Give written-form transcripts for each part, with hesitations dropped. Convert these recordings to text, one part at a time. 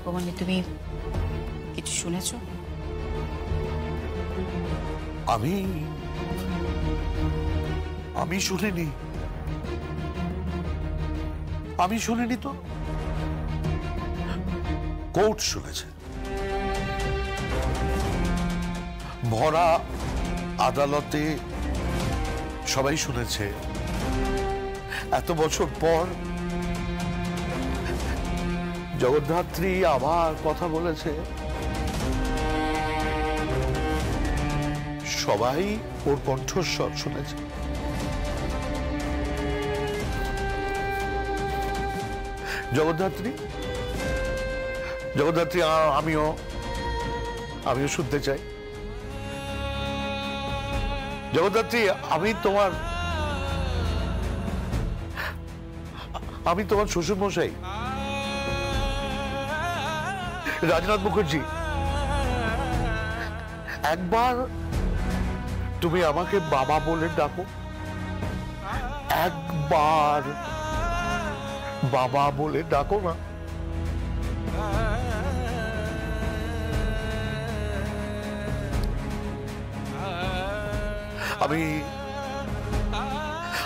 কাকুমণি, তুমি কিছু শুনেছো? আমি শুনিনি। আমি শুনিনি তো। কোর্ট শুনেছে। ভরা আদালতে সবাই শুনেছে। এত বছর পর জগদ্ধাত্রী আবার কথা বলেছে। সবাই ওর কণ্ঠস্বর শুনেছে। জগদ্ধাত্রী, আমিও শুনতে চাই। জগদ্ধাত্রী, আমি তোমার শ্বশুর মশাই রাজনাথ মুখার্জি। একবার তুমি আমাকে বাবা বলে ডাকো। একবার বাবা বলে ডাকো না।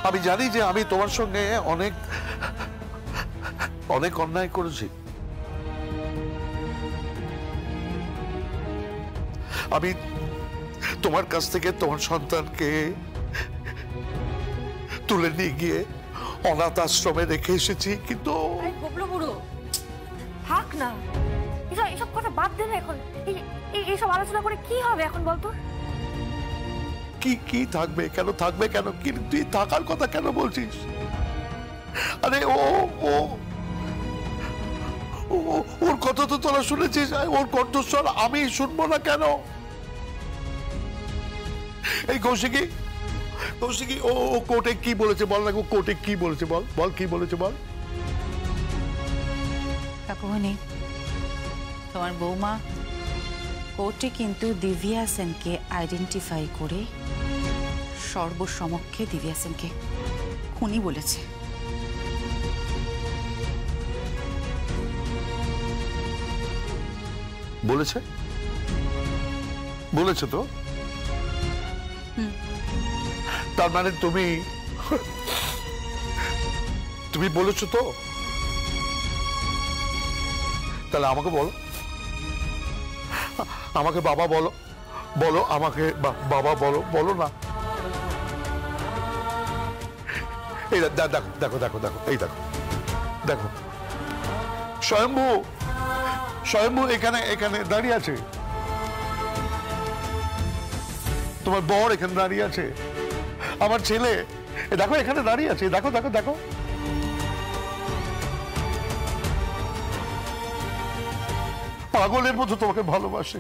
আমি জানি যে আমি তোমার সঙ্গে অনেক অন্যায় করেছি। আমি তোমার কাছ থেকে তোমার সন্তানকে তুলে নিয়ে গিয়ে অনাথ আশ্রমে রেখে এসেছি, কিন্তু থাক না, এসব কথা বাদ দে না এখন। এইসব আলোচনা করে কি হবে এখন বলতো? কি থাকবে? কেন থাকবে? কেন তুই থাকার কথা কেন বলছিস? আরে ওর কথা তো তোরা শুনেছিস। ওর কণ্ঠস্বর আমি শুনবো না কেন? এই কৌশিকী, ও কোর্টে কি বলেছে বল না। কোর্টে কি বলেছে বল কি বলেছে বল। কাকুমণি, তোমার বৌমা কোর্টে কিন্তু দিব্যা সেনকে আইডেন্টিফাই করে সর্বসমক্ষে দিব্যা সেনকে খুনি বলেছে। বলেছে তো? তার মানে তুমি বলেছো তো? তাহলে আমাকে বলো, আমাকে বাবা বলো, আমাকে বাবা বলো না। এই দেখো এই দেখো স্বয়ম্ভু এখানে দাঁড়িয়ে আছে। তোমার বর এখানে দাঁড়িয়ে আছে। আমার ছেলে দেখো এখানে দাঁড়িয়ে আছে। দেখো পাগলের মতো তোমাকে ভালোবাসে।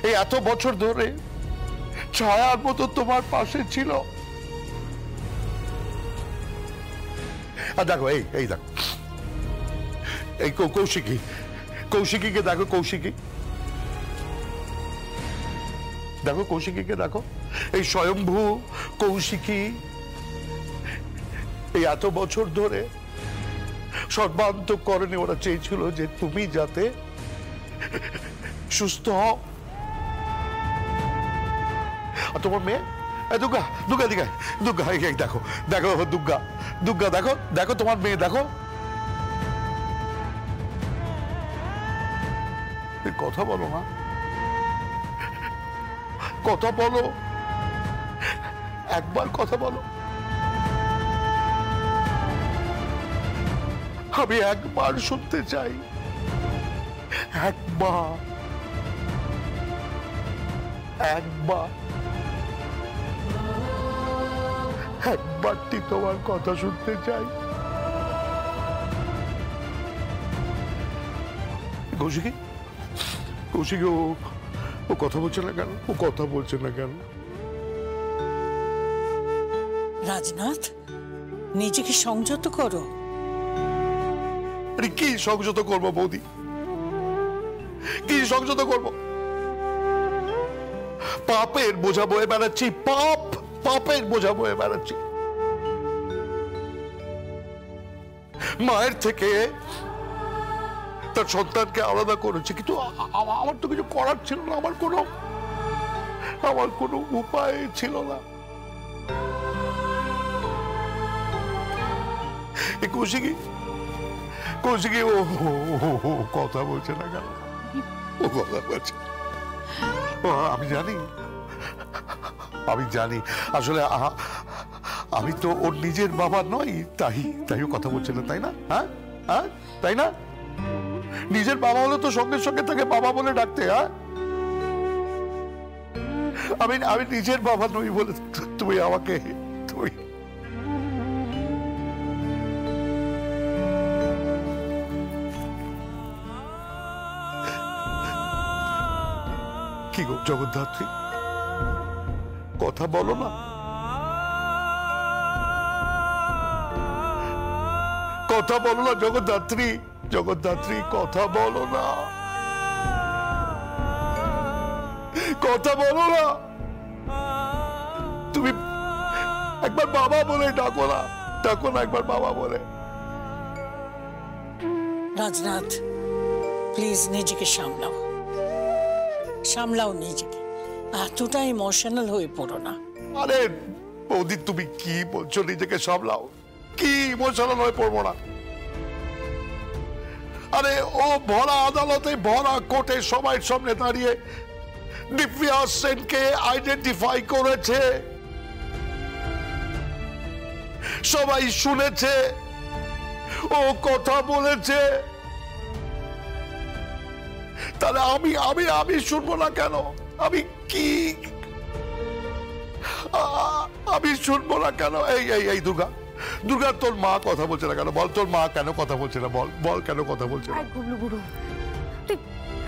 এই এত বছর ধরে ছায়ার মতো তোমার পাশে ছিল। আর দেখো এই দেখো এই কৌশিকীকে দেখো। কৌশিকীকে দেখো। এই স্বয়ম্ভু কৌশিকী এই এত বছর ধরে সর্বান্তঃকরণে ওরা চেয়েছিল যে তুমি যাতে সুস্থ হও। আর তোমার মেয়ে দুর্গা দেখো দুর্গা দেখো তোমার মেয়ে দেখো। কথা বলো না, কথা বলো, একবার কথা বলো। আমি একবার শুনতে চাই। একবারটি তোমার কথা শুনতে চাই। কৌশিকী ও কথা বলছে না কেন? রাজনাথ, নিজেকে সংযত করো। কি সংযত করবো বৌদি? কি সংযত করবো? পাপের বোঝা বয়ে বেড়াচ্ছি। পাপের বোঝা বয়ে বেড়াচ্ছি। মায়ের থেকে তার সন্তানকে আলাদা করেছে, কিন্তু আমার তো কিছু করার ছিল না, আমার কোনো উপায় ছিল না। কৌশিকী ও কথা বলছে না কেন? ও কথা বলছে, আমি জানি আসলে আমি তো ওর নিজের বাবা নই, তাই ও কথা বলছে না, তাই না? হ্যাঁ হ্যাঁ, তাই না? নিজের বাবা হলে তো সঙ্গে সঙ্গে তাকে বাবা বলে ডাকতে। হ্যাঁ, আমি নিজের বাবা নই বলে তুমি আমাকে কি গো জগদ্ধাত্রী, কথা বলো না, কথা বলো না জগদ্ধাত্রী, কথা বলো না, কথা বলো না। তুমি একবার বাবা বলে ডাকো না, একবার বাবা বলে। রাজনাথ, প্লিজ নিজেকে সামলাও নিজেকে, এতটা ইমোশনাল হয়ে পড়ো না। আরে বৌদি, তুমি কি বলছো? নিজেকে সামলাও, কি ইমোশনাল হয়ে পড়বো না? আরে ও ভরা আদালতে, ভরা কোর্টে সবাই সামনে দাঁড়িয়ে দিব্যা সেনকে আইডেন্টিফাই করেছে, সবাই শুনেছে, ও কথা বলেছে, তাহলে আমি শুনবো না কেন? আমি শুনবো না কেন? এই দুর্গা, তোর মা কথা বলছে না কেন? বল, তোর মা কেন কথা বলছে না? বল কেন কথা বলছে না? গুবলু বুড়ো,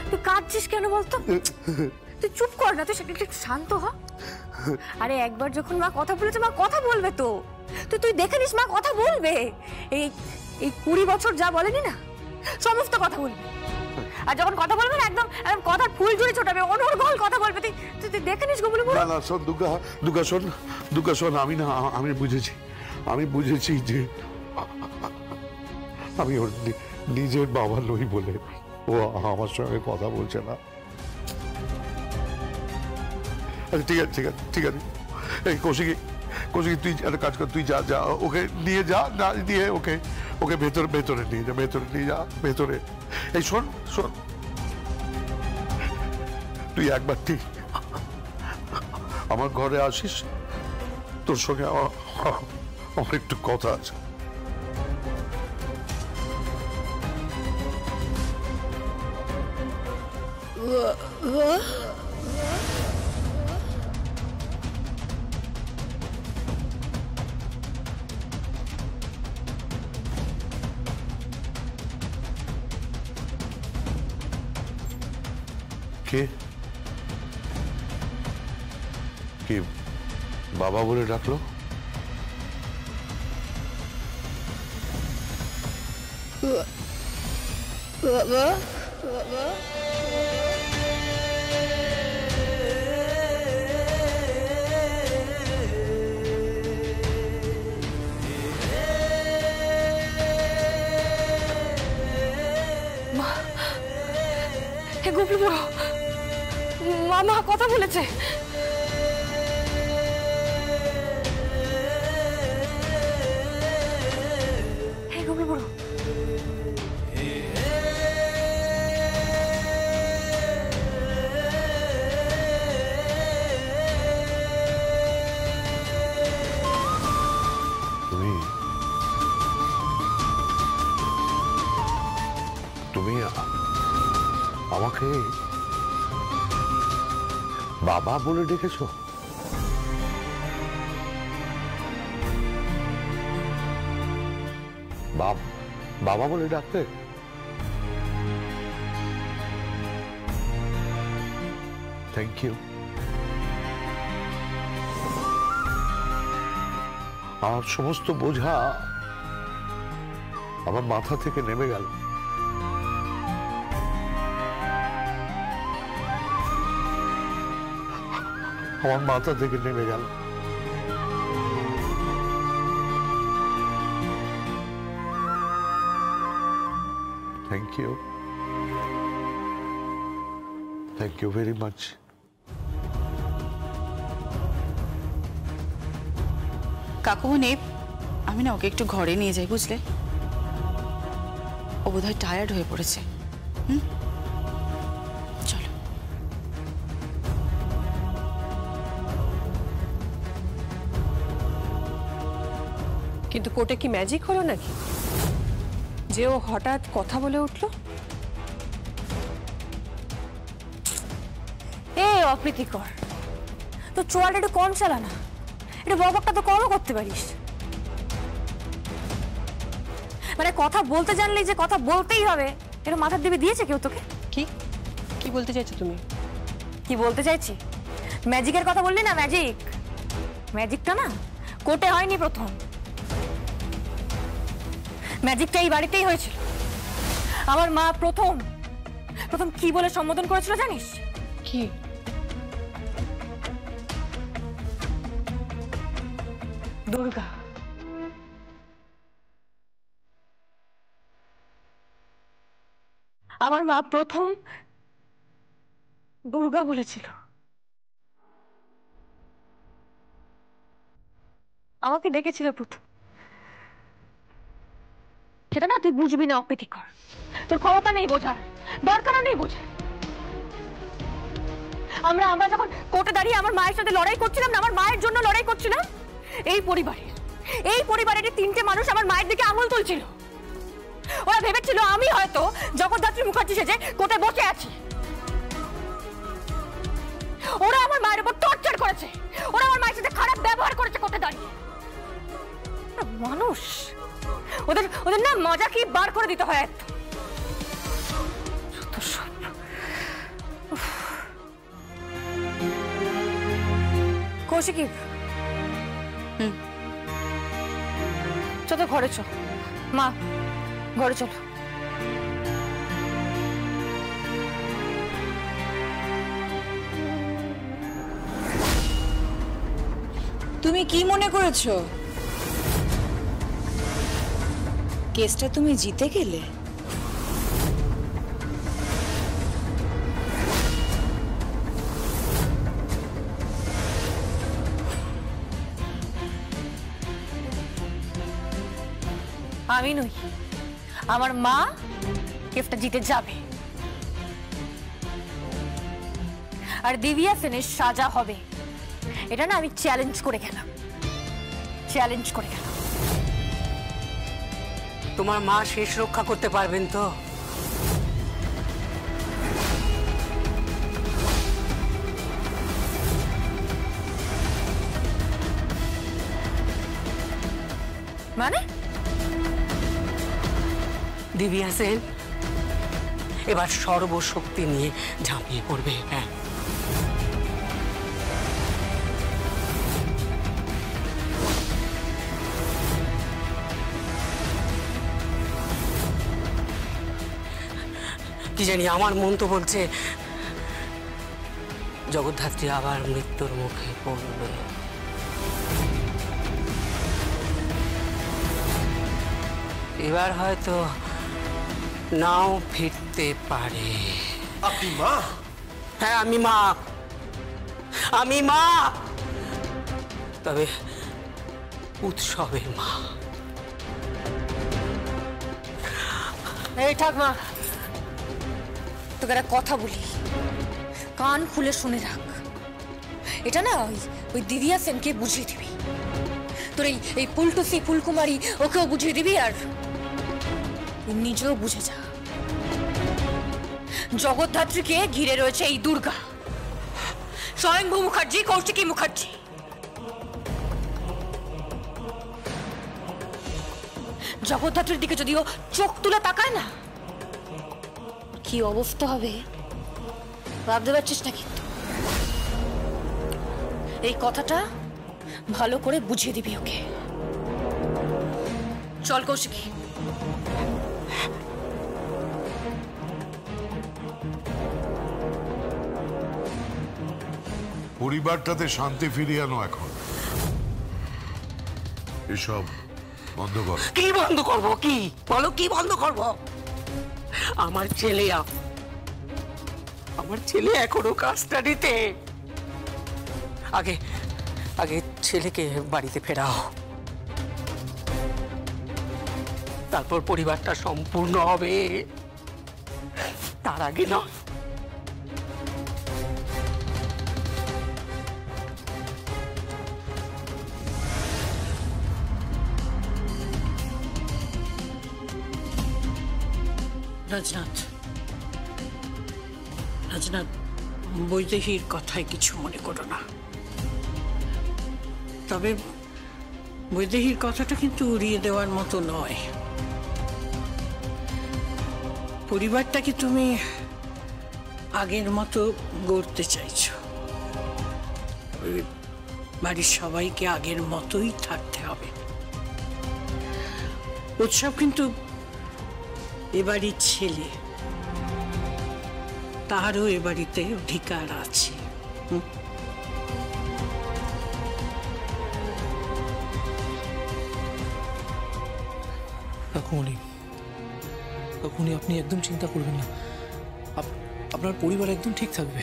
তুই কাঁদছিস কেন বলতো? তুই চুপ কর না, তুই একটু শান্ত হ। আরে একবার যখন মা কথা বলেছে, মা কথা বলবে তো। তুই দেখে নিস, মা কথা বলবে। এই 20 বছর যা বলেনি না, সমস্ত কথা বলবে। আর যখন কথা বলবে না, একদম কথার ফুল জুড়ে ছোটাবে, অনর্গল কথা বলবে। তুই দেখে নিস গুবলু বুড়ো। না শোন দুর্গা শোন, আমি বুঝেছি যে আমি ওর নিজের বাবা নই বলে ও আমার সঙ্গে কথা বলছে না। আচ্ছা ঠিক আছে। এই কৌশিকী, তুই একটা কাজ কর, তুই যা ওকে নিয়ে যা, না দিয়ে ওকে ভেতরে নিয়ে যা, ভেতরে। এই শোন, তুই একবার ঠিক আমার ঘরে আসিস, তোর সঙ্গে আমার একটু কথা আছে। কে বাবা বলে ডাকলো? বাবা, গুবলু বুড়ো, মা কথা বলেছে। গুবলু বুড়ো, তুমি আমাকে বাবা বলে ডেকেছো? বাবা বলে ডাকতে? Thank you. আমার সমস্ত বোঝা আমার মাথা থেকে নেমে গেল। আমার মাথা থেকে নেমে গেল। Thank you, thank you very much. কাকুমনি, আমি না ওকে একটু ঘরে নিয়ে যাই, বুঝলে? ও বোধহয় টায়ার্ড হয়ে পড়েছে। চলো। কিন্তু কোর্টে কি ম্যাজিক হলো নাকি যে ও হঠাৎ কথা বলে উঠলো? এ অপ্রীতিকর, তো চোয়ালটা একটু কম চালানা, এটা বকবকটা তো কমও করতে পারিস। মানে কথা বলতে জানলেই যে কথা বলতেই হবে এটা মাথার দিবে দিয়েছে কেউ তোকে? কি কি বলতে চাইছো তুমি? কি বলতে চাইছি? ম্যাজিকের কথা বললি না, ম্যাজিক। ম্যাজিকটা না কোর্টে হয়নি প্রথম, ম্যাজিকটা এই বাড়িতেই হয়েছিল। আমার মা প্রথম প্রথম কি বলে সম্বোধন করেছিল জানিস? কি? দুর্গা। আমার মা প্রথম দুর্গা বলেছিল। আমাকে ডেকেছিল প্রথম। সেটা না তুই বুঝবি না অপ্রীতিকর, তোর ক্ষমতা নেই বোঝার, দরকারও নেই বোঝার। আমরা যখন কোর্টে দাঁড়িয়ে আমার মায়ের সাথে লড়াই করছিলাম না, আমার মায়ের জন্য লড়াই করছিলাম, এই পরিবারের তিনটে মানুষ আমার মায়ের দিকে আঙুল তুলছিল। ওরা ভেবেছিল আমি হয়তো জগদ্ধাত্রী মুখার্জি সেজে কোর্টে বসে আছি। ওরা আমার মায়ের উপর টর্চার করেছে, ওরা আমার মায়ের সাথে খারাপ ব্যবহার করেছে কোর্টে দাঁড়িয়ে। মানুষ ওদের না মজা কি বার করে দিতে হয় একদম। কৌশিকী, চলো ঘরে চল। মা, ঘরে চলো। তুমি কি মনে করেছো কেসটা তুমি জিতে গেলে? আমি নই, আমার মা কেসটা জিতে যাবে, আর দিব্যা সেনের সাজা হবে। এটা না আমি চ্যালেঞ্জ করে গেলাম। তোমার মা শেষ রক্ষা করতে পারবেন তো? মানে দিব্যা সেন এবার সর্বশক্তি নিয়ে ঝাঁপিয়ে পড়বে। হ্যাঁ, কি জানি, আমার মন তো বলছে জগদ্ধাত্রী আবার মৃত্যুর মুখে পড়বে। এবার হয়তো নাও ফিরতে পারে। আপনি মা? হ্যাঁ, আমি মা, তবে উৎসবের মা। এই ঠাকমা, তোকে একটা কথা বলি, কান খুলে শুনে রাখ। এটা না ওই দিব্যা সেনকে বুঝিয়ে দিবি, তোর এই ফুলটুসি ফুলকুমারী ওকেও বুঝিয়ে দিবি, আর নিজেও বুঝে যা জগদ্ধাত্রীকে ঘিরে রয়েছে এই দুর্গা, স্বয়ংভূ মুখার্জি, কৌশিকী মুখার্জি। জগদ্ধাত্রীর দিকে যদিও চোখ তুলে তাকায় না, কি অবস্থা হবে ভাবতে পারছিস না? কিন্তু এই কথাটা ভালো করে বুঝিয়ে দিবি ওকে। চল কৌশিকী। পরিবারটাতে শান্তি ফিরিয়ে আনো এখন। এসব বন্ধ কর। কি বন্ধ করবো? কি বলো, কি বন্ধ করবো? আমার ছেলে এখনো কাস্টাডিতে। আগে আগে ছেলেকে বাড়িতে ফেরাও, তারপর পরিবারটা সম্পূর্ণ হবে, তার আগে নয়। রাজনাথ, বৈদেহীর কথায় কিছু মনে করো না। তবে বৈদেহীর কথাটা কিন্তু উড়িয়ে দেওয়ার মতো নয়। পরিবারটাকে তুমি আগের মতো গড়তে চাইছো, বাড়ির সবাইকে আগের মতোই থাকতে হবে। উৎসব কিন্তু এবাড়ির ছেলে, তারও এ বাড়িতে অধিকার আছে। কাকুমণি, আপনি একদম চিন্তা করবেন না, আপনার পরিবার একদম ঠিক থাকবে।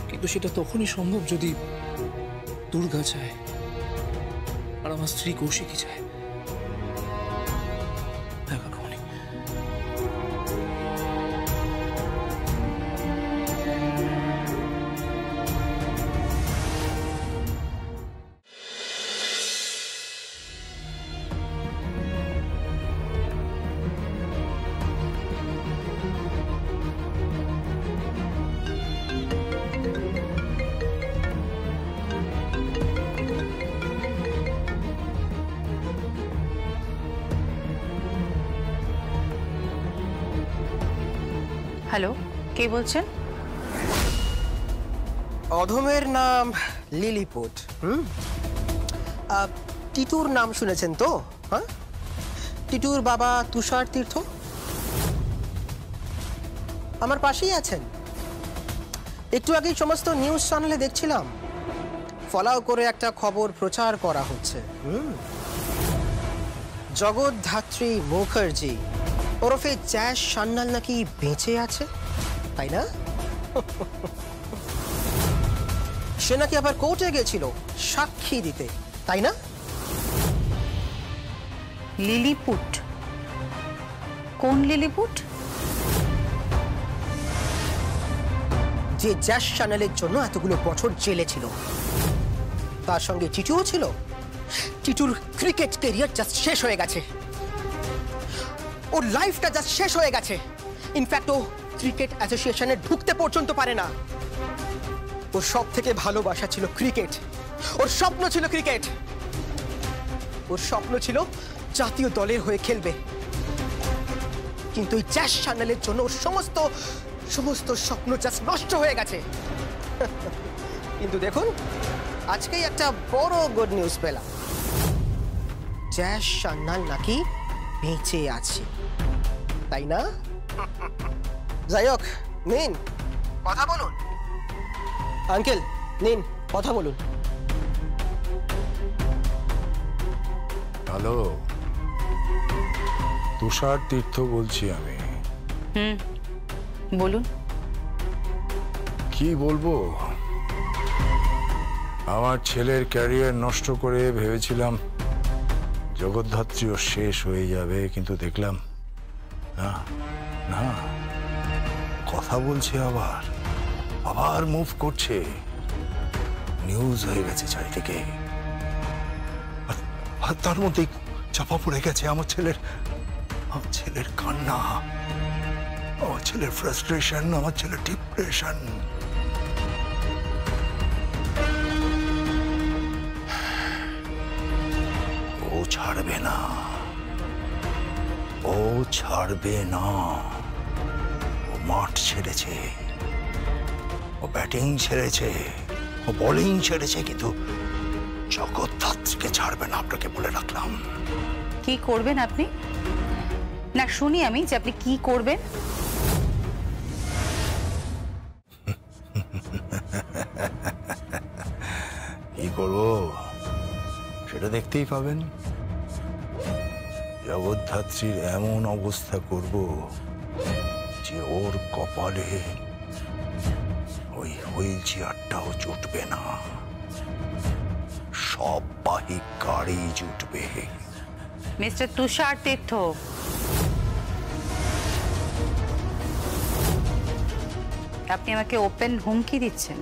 কিন্তু সেটা তখনই সম্ভব যদি দুর্গা চায় আর আমার স্ত্রী কৌশিকী চায়। হ্যাঁ কাকুমণি। হ্যালো, কে বলছেন? অধমের নাম লিলিপুট। টিটুর নাম শুনেছেন তো? হ্যাঁ, টিটুর বাবা তুষার তীর্থ আমার পাশেই আছেন। একটু আগেই সমস্ত নিউজ চ্যানেলে দেখছিলাম, ফলাও করে একটা খবর প্রচার করা হচ্ছে। জগদ্ধাত্রী মুখার্জি ওরফে জ্যাস সান্যাল নাকি বেঁচে আছে, তাই না? সে নাকি আবার কোর্টে গেছিল সাক্ষী দিতে, তাই না? লিলিপুট? কোন লিলিপুট? যে জ্যাস সান্যালের জন্য এতগুলো বছর জেলে ছিল, তার সঙ্গে টিটুও ছিল। টিটুর ক্রিকেট ক্যারিয়ার জাস্ট শেষ হয়ে গেছে, ওর লাইফটা জাস্ট শেষ হয়ে গেছে। ইনফ্যাক্ট ও ক্রিকেট অ্যাসোসিয়েশনে ঢুকতে পর্যন্ত পারে না। ওর সব থেকে ভালোবাসা ছিল ক্রিকেট, ওর স্বপ্ন ছিল ক্রিকেট, ওর স্বপ্ন ছিল জাতীয় দলের হয়ে খেলবে। কিন্তু এই জ্যাস সান্যালের জন্য ওর সমস্ত স্বপ্ন জাস্ট নষ্ট হয়ে গেছে। কিন্তু দেখুন, আজকেই একটা বড় গুড নিউজ পেলাম, জ্যাস সান্যাল নাকি বেঁচে আছে, তাই না? যাই হোক, নিন কথা বলুন। আঙ্কেল নিন কথা বলুন। হ্যালো, তুষার তীর্থ বলছি আমি। বলুন। কি বলবো, আমার ছেলের ক্যারিয়ার নষ্ট করে ভেবেছিলাম জগদ্ধাত্রীও শেষ হয়ে যাবে, কিন্তু দেখলাম না না, কথা বলছে, আবার মুভ করছে, নিউজ হয়ে গেছে চারিদিকে। আর তার মধ্যেই চাপা পড়ে গেছে আমার ছেলের কান্না, আমার ছেলের ফ্রাস্ট্রেশন, আমার ছেলের ডিপ্রেশন। ও ছাড়বে না, ও ছাড়বে না। ও মাঠ ছেড়েছে, ও ব্যাটিং ছেড়েছে, ও বোলিং ছেড়েছে, কিন্তু জগদ্ধাত্রীকে ছাড়বে না, আপনাকে বলে রাখলাম। কি করবেন আপনি? না, শুনি আমি যে আপনি কি করবেন। কি করবো সেটা দেখতেই পাবেন। জগদ্ধাত্রীর এমন অবস্থা করব যে ওর কপালে ওই হুইল চেয়ারটাও জুটবে না, সব বাহিক গাড়ি জুটবে। মিস্টার তুষার তীর্থ, আপনি আমাকে ওপেন হুমকি দিচ্ছেন।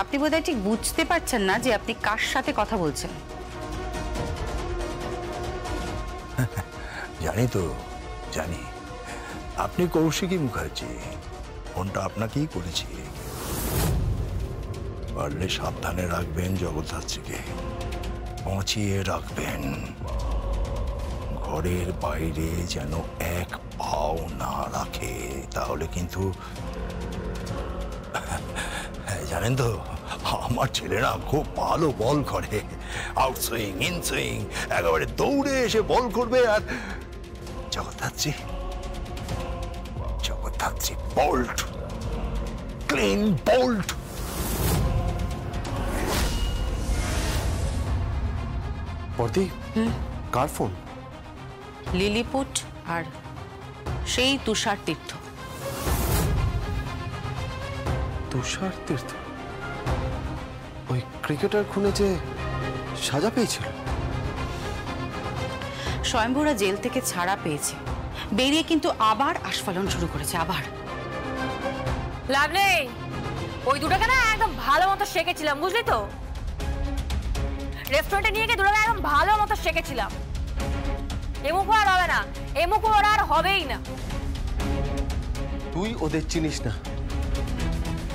আপনি বোধহয় ঠিক বুঝতে পারছেন না যে আপনি কার সাথে কথা বলছেন। জানি তো, জানি আপনি কৌশিকী মুখার্জি, ফোনটা আপনাকেই করেছি। পারলে সাবধানে রাখবেন জগদ্ধাত্রীকে, পৌঁছিয়ে রাখবেন, ঘরের বাইরে যেন এক পাও না রাখে, তাহলে কিন্তু জানেন তো আমার ছেলেরা খুব ভালো বল করে, আউট সুইং ইন সুইং, একেবারে দৌড়ে এসে বল করবে। আর জগদ্ধাত্রী বোল্ট, ক্লিন বোল্ট। বর্দি, কার ফোন? লিলিপুট আর সেই তুষার তীর্থ। তুষার তীর্থ ওই ক্রিকেটার খুনে যে সাজা পেয়েছিল? স্বয়ম্ভূরা জেল থেকে ছাড়া পেয়েছে, বেরিয়ে কিন্তু আবার আস্ফালন শুরু করেছে। আবার লাভ নেই, ওই দুটোকে না একদম ভালো মতো শেখেছিলাম, বুঝলি তো? রেস্টুরেন্টে নিয়ে গিয়ে দুটোকে একদম ভালো মতো শেখেছিলাম। এমুকু আর হবে না, এমুকু ওরা আর হবেই না। তুই ওদের চিনিস না।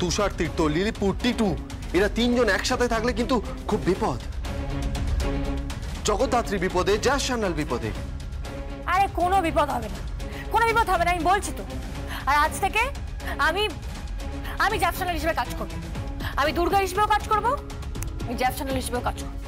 তুষার তীর্থ, লিলিপুর, টিটু, এরা তিনজন একসাথে থাকলে কিন্তু খুব বিপদ। জগদ্ধাত্রী বিপদে, জ্যাজ সান্যাল বিপদে। আরে কোনো বিপদ হবে না, কোনো বিপদ হবে না, আমি বলছি তো। আর আজ থেকে আমি জ্যাজ সান্যাল হিসেবে কাজ করবো, আমি দুর্গা হিসেবেও কাজ করবো, আমি জ্যাজ সান্যাল হিসেবেও কাজ করবো।